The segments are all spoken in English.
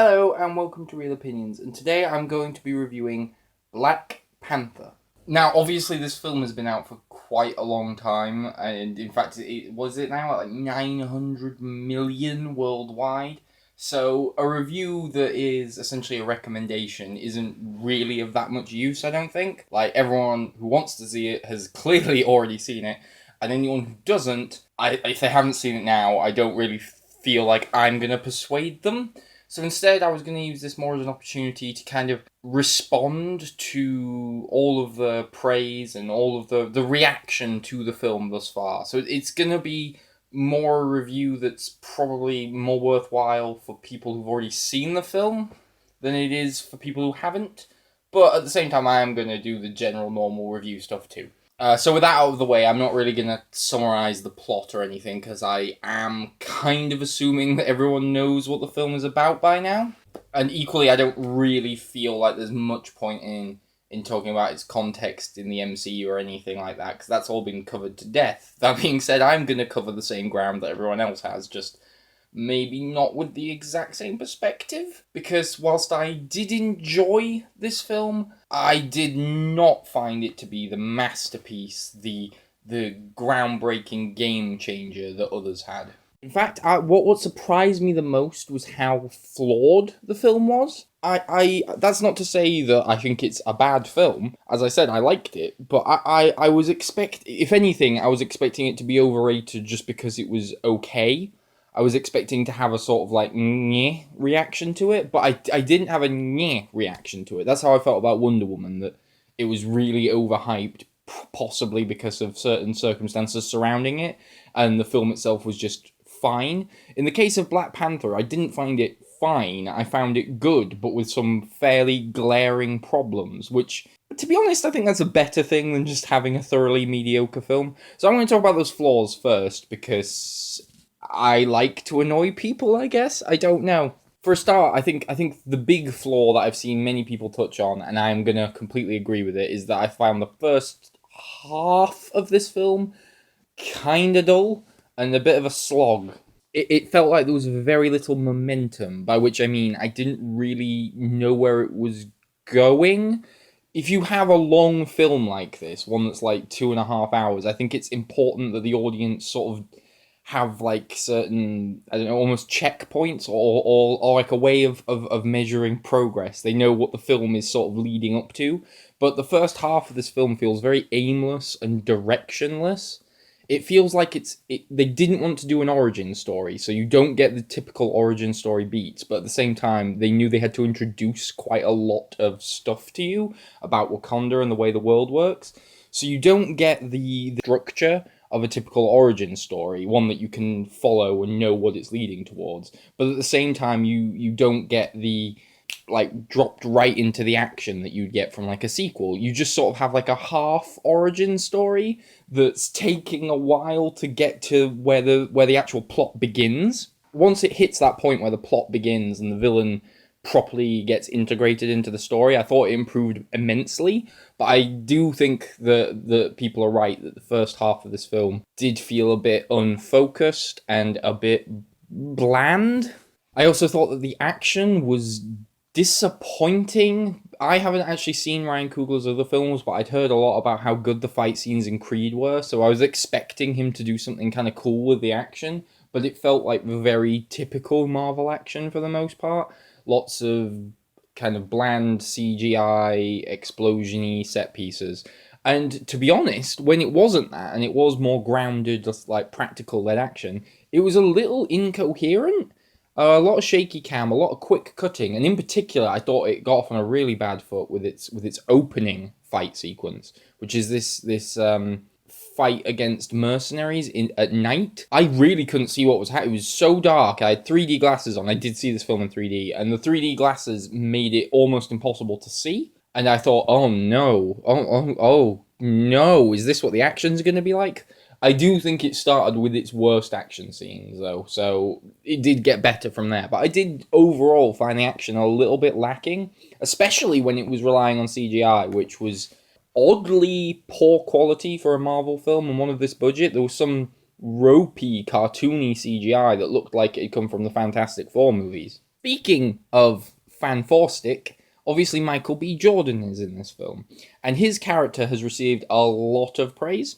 Hello and welcome to Real Opinions, and today I'm going to be reviewing Black Panther. Now, obviously this film has been out for quite a long time, and in fact, was it now at like 900 million worldwide? So a review that is essentially a recommendation isn't really of that much use, I don't think. Like, everyone who wants to see it has clearly already seen it, and anyone who doesn't, if they haven't seen it now, I don't really feel like I'm going to persuade them. So instead, I was going to use this more as an opportunity to kind of respond to all of the praise and all of the reaction to the film thus far. So it's going to be more a review that's probably more worthwhile for people who've already seen the film than it is for people who haven't. But at the same time, I am going to do the general normal review stuff too. So with that out of the way, I'm not really going to summarize the plot or anything, because I am kind of assuming that everyone knows what the film is about by now. And equally, I don't really feel like there's much point in talking about its context in the MCU or anything like that, because that's all been covered to death. That being said, I'm going to cover the same ground that everyone else has, just maybe not with the exact same perspective, because whilst I did enjoy this film, I did not find it to be the masterpiece, the groundbreaking game changer that others had. In fact, what surprised me the most was how flawed the film was. That's not to say that I think it's a bad film. As I said, I liked it, but I was if anything, I was expecting it to be overrated just because it was okay. I was expecting to have a sort of like nyeh reaction to it, but I didn't have a nyeh reaction to it. That's how I felt about Wonder Woman, that it was really overhyped, possibly because of certain circumstances surrounding it, and the film itself was just fine. In the case of Black Panther, I didn't find it fine. I found it good, but with some fairly glaring problems, which, to be honest, I think that's a better thing than just having a thoroughly mediocre film. So I'm going to talk about those flaws first, because I like to annoy people, I guess. I don't know. For a start, I think the big flaw that I've seen many people touch on, and I'm going to completely agree with it, is that I found the first half of this film kind of dull and a bit of a slog. It felt like there was very little momentum, by which I mean I didn't really know where it was going. If you have a long film like this, one that's like 2.5 hours, I think it's important that the audience sort of have like certain, I don't know, almost checkpoints or like a way of measuring progress. They know what the film is sort of leading up to. But the first half of this film feels very aimless and directionless. It feels like they didn't want to do an origin story, so you don't get the typical origin story beats, but at the same time, they knew they had to introduce quite a lot of stuff to you about Wakanda and the way the world works. So you don't get the structure of a typical origin story, one that you can follow and know what it's leading towards. But at the same time, you don't get the like dropped right into the action that you'd get from like a sequel. You just sort of have like a half origin story that's taking a while to get to where the actual plot begins. Once it hits that point where the plot begins and the villain properly gets integrated into the story, I thought it improved immensely. But I do think that people are right that the first half of this film did feel a bit unfocused and a bit bland. I also thought that the action was disappointing. I haven't actually seen Ryan Coogler's other films, but I'd heard a lot about how good the fight scenes in Creed were, so I was expecting him to do something kind of cool with the action, but it felt like very typical Marvel action for the most part. Lots of kind of bland CGI, explosion-y set pieces. And to be honest, when it wasn't that, and it was more grounded, just like practical-led action, it was a little incoherent. A lot of shaky cam, a lot of quick cutting, and in particular, I thought it got off on a really bad foot with its opening fight sequence, which is this fight against mercenaries at night. I really couldn't see what was happening. It was so dark. I had 3D glasses on. I did see this film in 3D, and the 3D glasses made it almost impossible to see. And I thought, oh no, oh no, is this what the action's going to be like? I do think it started with its worst action scenes, though, so it did get better from there. But I did overall find the action a little bit lacking, especially when it was relying on CGI, which was oddly poor quality for a Marvel film and one of this budget. There was some ropey, cartoony CGI that looked like it had come from the Fantastic Four movies. Speaking of fantastic, obviously Michael B. Jordan is in this film, and his character has received a lot of praise.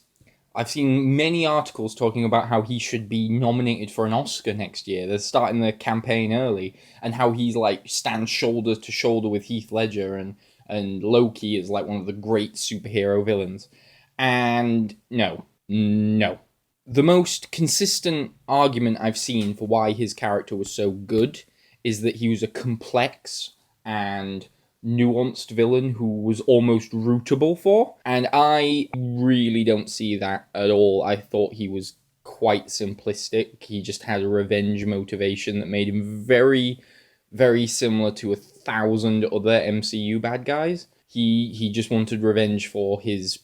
I've seen many articles talking about how he should be nominated for an Oscar next year. They're starting the campaign early, and how he's like stands shoulder to shoulder with Heath Ledger, and Loki is like one of the great superhero villains. And no. The most consistent argument I've seen for why his character was so good is that he was a complex and nuanced villain who was almost rootable for. And I really don't see that at all. I thought he was quite simplistic. He just had a revenge motivation that made him very, very similar to 1,000 other MCU bad guys. He just wanted revenge for his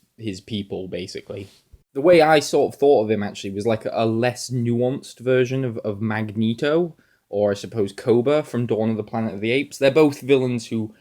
people, basically. The way I sort of thought of him actually was like a less nuanced version of Magneto, or I suppose Cobra from Dawn of the Planet of the Apes. They're both villains who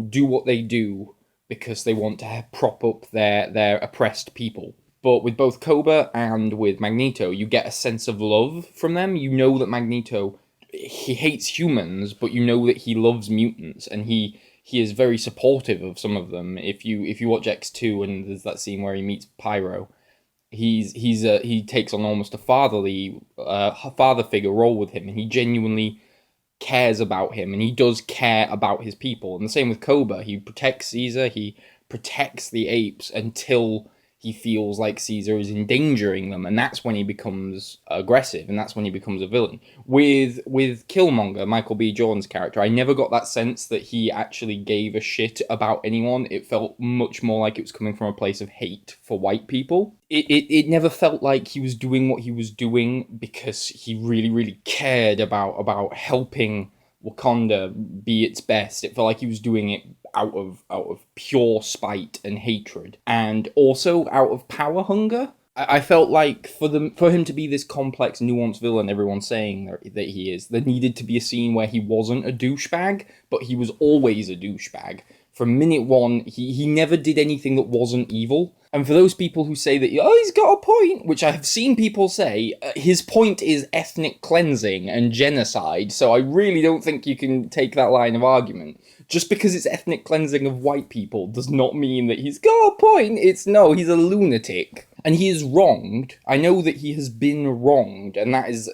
do what they do because they want to prop up their oppressed people. But with both Cobra and with Magneto, you get a sense of love from them. You know that Magneto, he hates humans, but you know that he loves mutants, and he is very supportive of some of them. If you watch X2 and there's that scene where he meets Pyro, he takes on almost a father figure role with him, and he genuinely cares about him, and he does care about his people. And the same with Cobra. He protects Caesar, he protects the apes until he feels like Caesar is endangering them, and that's when he becomes aggressive, and that's when he becomes a villain. With Killmonger, Michael B. Jordan's character, I never got that sense that he actually gave a shit about anyone. It felt much more like it was coming from a place of hate for white people. It never felt like he was doing what he was doing because he really, really cared about helping Wakanda be its best. It felt like he was doing it out of pure spite and hatred, and also out of power hunger. I felt like for him to be this complex, nuanced villain, everyone's saying that he is, there needed to be a scene where he wasn't a douchebag, but he was always a douchebag. From minute one, he never did anything that wasn't evil. And for those people who say that, oh, he's got a point, which I have seen people say, his point is ethnic cleansing and genocide, so I really don't think you can take that line of argument. Just because it's ethnic cleansing of white people does not mean that he's got a point. He's a lunatic. And he is wronged. I know that he has been wronged, and that is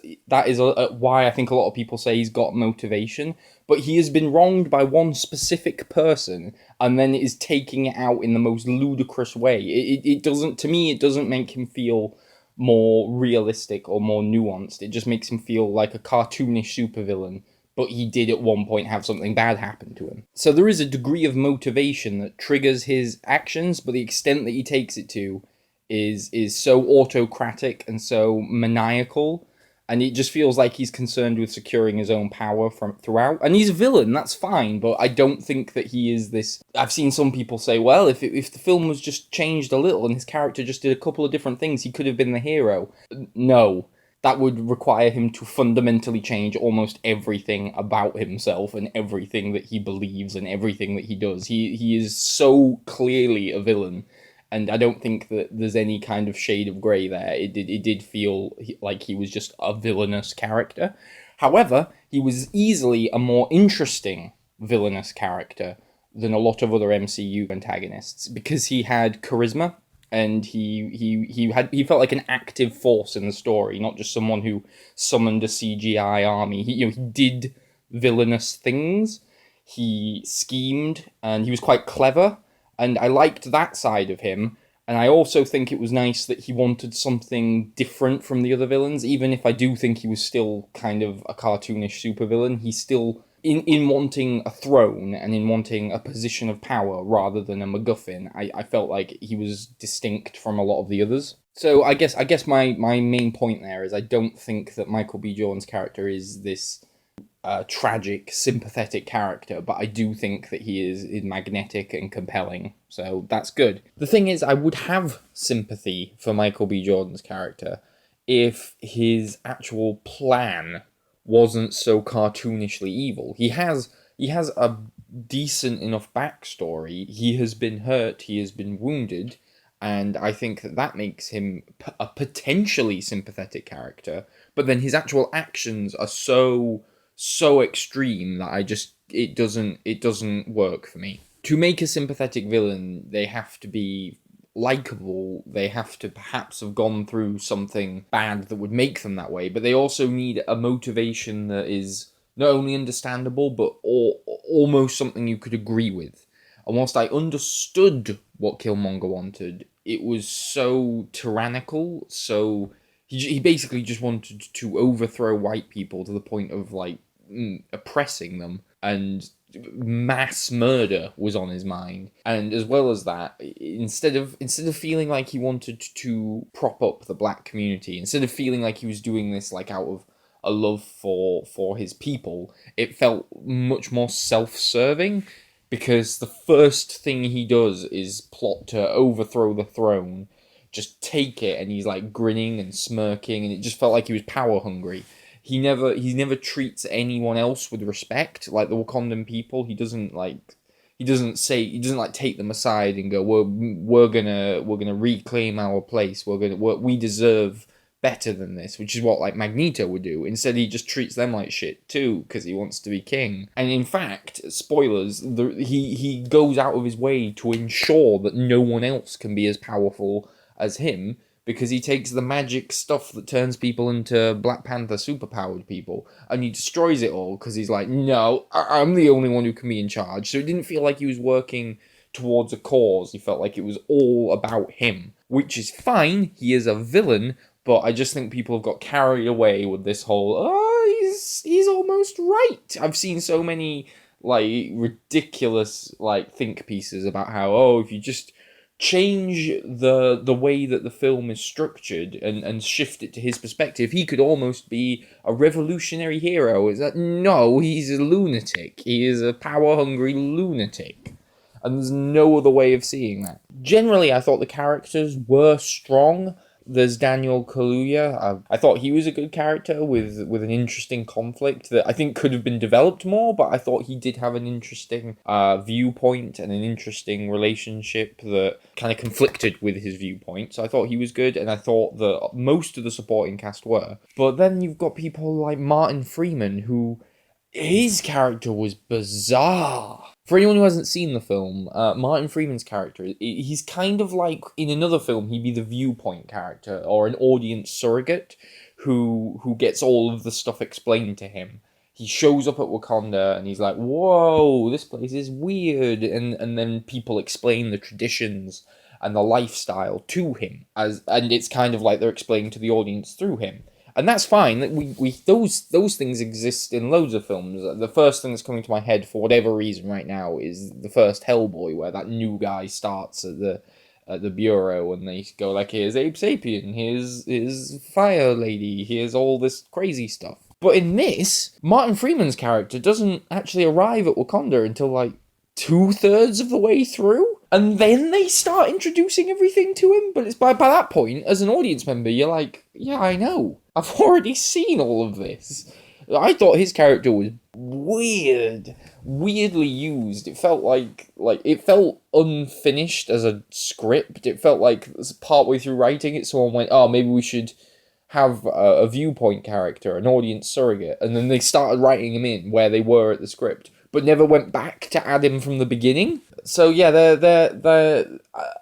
why I think a lot of people say he's got motivation. But he has been wronged by one specific person, and then is taking it out in the most ludicrous way. It doesn't, to me, it doesn't make him feel more realistic or more nuanced. It just makes him feel like a cartoonish supervillain, but he did at one point have something bad happen to him. So there is a degree of motivation that triggers his actions, but the extent that he takes it to is so autocratic and so maniacal, and it just feels like he's concerned with securing his own power from throughout. And he's a villain, that's fine, but I don't think that he is this. I've seen some people say, well, if the film was just changed a little and his character just did a couple of different things, he could have been the hero. No. That would require him to fundamentally change almost everything about himself and everything that he believes and everything that he does. He is so clearly a villain, and I don't think that there's any kind of shade of grey there. It did feel like he was just a villainous character. However, he was easily a more interesting villainous character than a lot of other MCU antagonists because he had charisma. And he felt like an active force in the story, not just someone who summoned a CGI army. He did villainous things. He schemed, and he was quite clever. And I liked that side of him. And I also think it was nice that he wanted something different from the other villains. Even if I do think he was still kind of a cartoonish supervillain, he still, in wanting a throne and in wanting a position of power rather than a MacGuffin, I felt like he was distinct from a lot of the others. So I guess my main point there is I don't think that Michael B. Jordan's character is this tragic, sympathetic character, but I do think that he is magnetic and compelling, so that's good. The thing is, I would have sympathy for Michael B. Jordan's character if his actual plan wasn't so cartoonishly evil. He has a decent enough backstory. He has been hurt, he has been wounded, and I think that makes him a potentially sympathetic character, but then his actual actions are so so extreme that it doesn't work for me. To make a sympathetic villain, they have to be likable. They have to perhaps have gone through something bad that would make them that way, but they also need a motivation that is not only understandable but almost something you could agree with. And whilst I understood what Killmonger wanted, it was so tyrannical. So he basically just wanted to overthrow white people to the point of like oppressing them, and mass murder was on his mind. And as well as that, instead of feeling like he wanted to prop up the black community, instead of feeling like he was doing this like out of a love for his people, it felt much more self-serving, because the first thing he does is plot to overthrow the throne, just take it, and he's like grinning and smirking, and it just felt like he was power hungry. He never treats anyone else with respect, like the Wakandan people. He doesn't take them aside and go, we're gonna reclaim our place. We deserve better than this, which is what like Magneto would do. Instead, he just treats them like shit too because he wants to be king. And in fact, spoilers, he goes out of his way to ensure that no one else can be as powerful as him, because he takes the magic stuff that turns people into Black Panther superpowered people, and he destroys it all because he's like, no, I'm the only one who can be in charge. So it didn't feel like he was working towards a cause. He felt like it was all about him, which is fine. He is a villain, but I just think people have got carried away with this whole, oh, he's almost right. I've seen so many like ridiculous like think pieces about how, oh, if you just change the way that the film is structured and shift it to his perspective, he could almost be a revolutionary hero. Is that no, he's a lunatic. He is a power-hungry lunatic. And there's no other way of seeing that. Generally, I thought the characters were strong. There's Daniel Kaluuya. I thought he was a good character with an interesting conflict that I think could have been developed more, but I thought he did have an interesting viewpoint and an interesting relationship that kind of conflicted with his viewpoint. So I thought he was good, and I thought that most of the supporting cast were. But then you've got people like Martin Freeman, who his character was bizarre. For anyone who hasn't seen the film, Martin Freeman's character, he's kind of like, in another film, he'd be the viewpoint character, or an audience surrogate, who gets all of the stuff explained to him. He shows up at Wakanda, and he's like, whoa, this place is weird, and then people explain the traditions and the lifestyle to him, and it's kind of like they're explaining to the audience through him. And that's fine. Those things exist in loads of films. The first thing that's coming to my head for whatever reason right now is the first Hellboy, where that new guy starts at the bureau, and they go like, here's Abe Sapien, here's Fire Lady, here's all this crazy stuff. But in this, Martin Freeman's character doesn't actually arrive at Wakanda until like 2/3 of the way through. And then they start introducing everything to him. But it's by that point, as an audience member, you're like, yeah, I know. I've already seen all of this. I thought his character was weirdly used. It felt like it felt unfinished as a script. It felt like partway through writing it, someone went, oh, maybe we should have a viewpoint character, an audience surrogate. And then they started writing him in where they were at the script, but never went back to add him from the beginning. So yeah, they're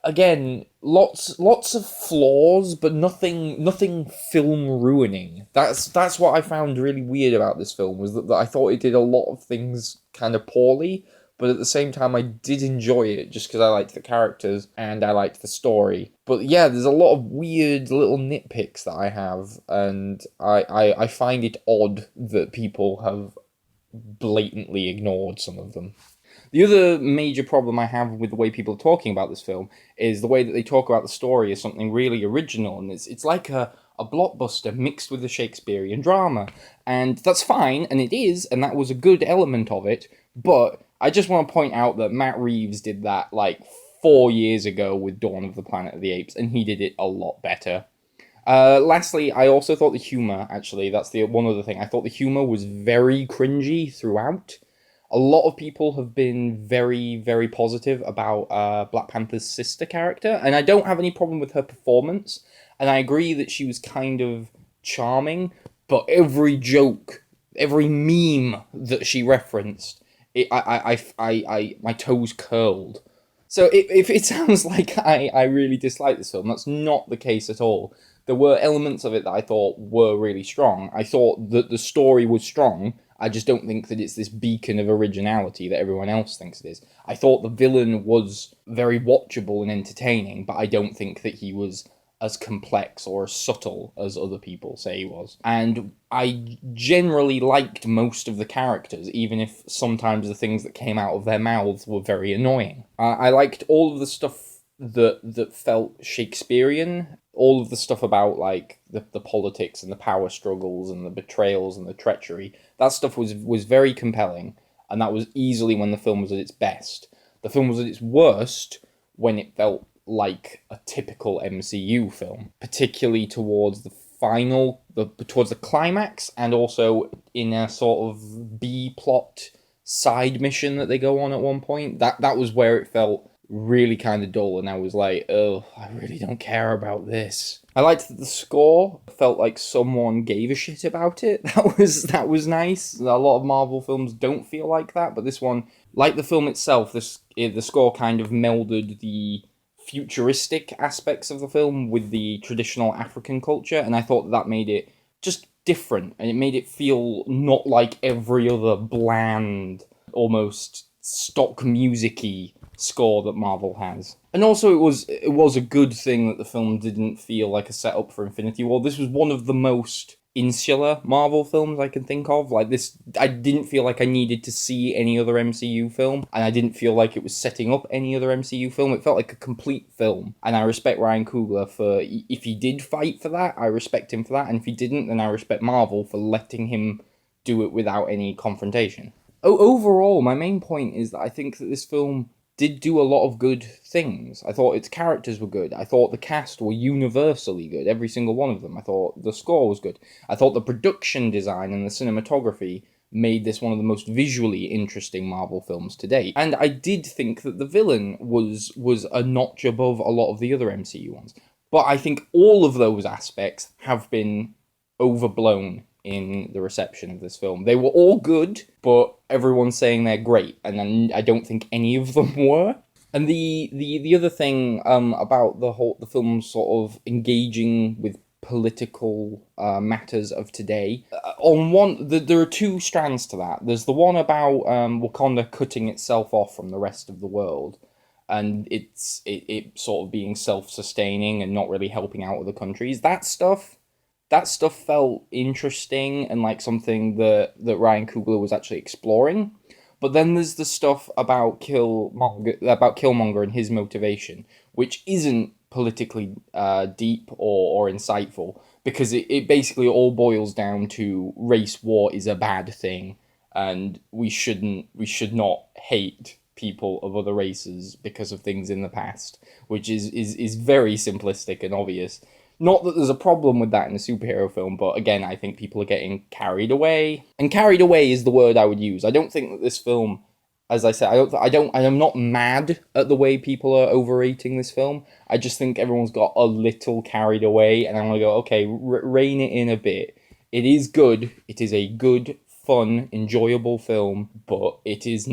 again, lots of flaws, but nothing film ruining. That's what I found really weird about this film, was that I thought it did a lot of things kind of poorly, but at the same time I did enjoy it just because I liked the characters and I liked the story. But yeah, there's a lot of weird little nitpicks that I have, and I find it odd that people have blatantly ignored some of them. The other major problem I have with the way people are talking about this film is the way that they talk about the story as something really original, and it's like a blockbuster mixed with a Shakespearean drama. And that's fine, and it is, and that was a good element of it, but I just want to point out that Matt Reeves did that like 4 years ago with Dawn of the Planet of the Apes, and he did it a lot better. Lastly, I also thought the humour, actually, that's the one other thing, I thought the humour was very cringy throughout. A lot of people have been very, very positive about Black Panther's sister character, and I don't have any problem with her performance, and I agree that she was kind of charming, but every joke every meme that she referenced, my toes curled. So if it sounds like I really dislike this film, that's not the case at all. There were elements of it that I thought were really strong. I thought that the story was strong. I just don't think that it's this beacon of originality that everyone else thinks it is. I thought the villain was very watchable and entertaining, but I don't think that he was as complex or as subtle as other people say he was. And I generally liked most of the characters, even if sometimes the things that came out of their mouths were very annoying. I liked all of the stuff that felt Shakespearean, all of the stuff about like the politics and the power struggles and the betrayals and the treachery. That stuff was very compelling, and that was easily when the film was at its best. The film was at its worst when it felt like a typical MCU film, particularly towards the towards the climax, and also in a sort of B plot side mission that they go on at one point. That was where it felt really kind of dull, and I was like, oh, I really don't care about this. I liked that the score felt like someone gave a shit about it. That was nice. A lot of Marvel films don't feel like that, but this one, like the film itself, the score kind of melded the futuristic aspects of the film with the traditional African culture, and I thought that made it just different, and it made it feel not like every other bland, almost stock music-y score that Marvel has. And also it was a good thing that the film didn't feel like a setup for Infinity War. This was one of the most insular Marvel films I can think of. Like this, I didn't feel like I needed to see any other MCU film, and I didn't feel like it was setting up any other MCU film. It felt like a complete film, and I respect Ryan Coogler for, if he did fight for that, I respect him for that, and if he didn't, then I respect Marvel for letting him do it without any confrontation. Overall, my main point is that I think that this film did do a lot of good things. I thought its characters were good. I thought the cast were universally good, every single one of them. I thought the score was good. I thought the production design and the cinematography made this one of the most visually interesting Marvel films to date. And I did think that the villain was a notch above a lot of the other MCU ones. But I think all of those aspects have been overblown in the reception of this film. They were all good, but everyone's saying they're great, and I don't think any of them were. And the other thing about the film sort of engaging with political matters of today, there are two strands to that. There's the one about Wakanda cutting itself off from the rest of the world, and it sort of being self-sustaining and not really helping out other countries. That stuff felt interesting and like something that Ryan Coogler was actually exploring. But then there's the stuff about Killmonger and his motivation, which isn't politically deep or insightful, because it basically all boils down to race war is a bad thing, and we should not hate people of other races because of things in the past, which is very simplistic and obvious. Not that there's a problem with that in a superhero film, but again, I think people are getting carried away. And carried away is the word I would use. I don't think that this film, as I said, I'm not mad at the way people are overrating this film. I just think everyone's got a little carried away, and I'm gonna go, okay, rein it in a bit. It is good. It is a good, fun, enjoyable film, but it is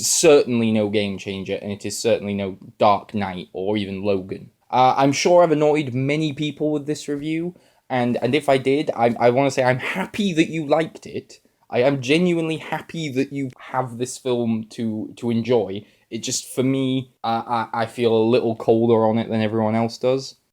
certainly no game changer, and it is certainly no Dark Knight or even Logan. I'm sure I've annoyed many people with this review, and if I did, I want to say I'm happy that you liked it. I am genuinely happy that you have this film to enjoy. It just, for me, I feel a little colder on it than everyone else does.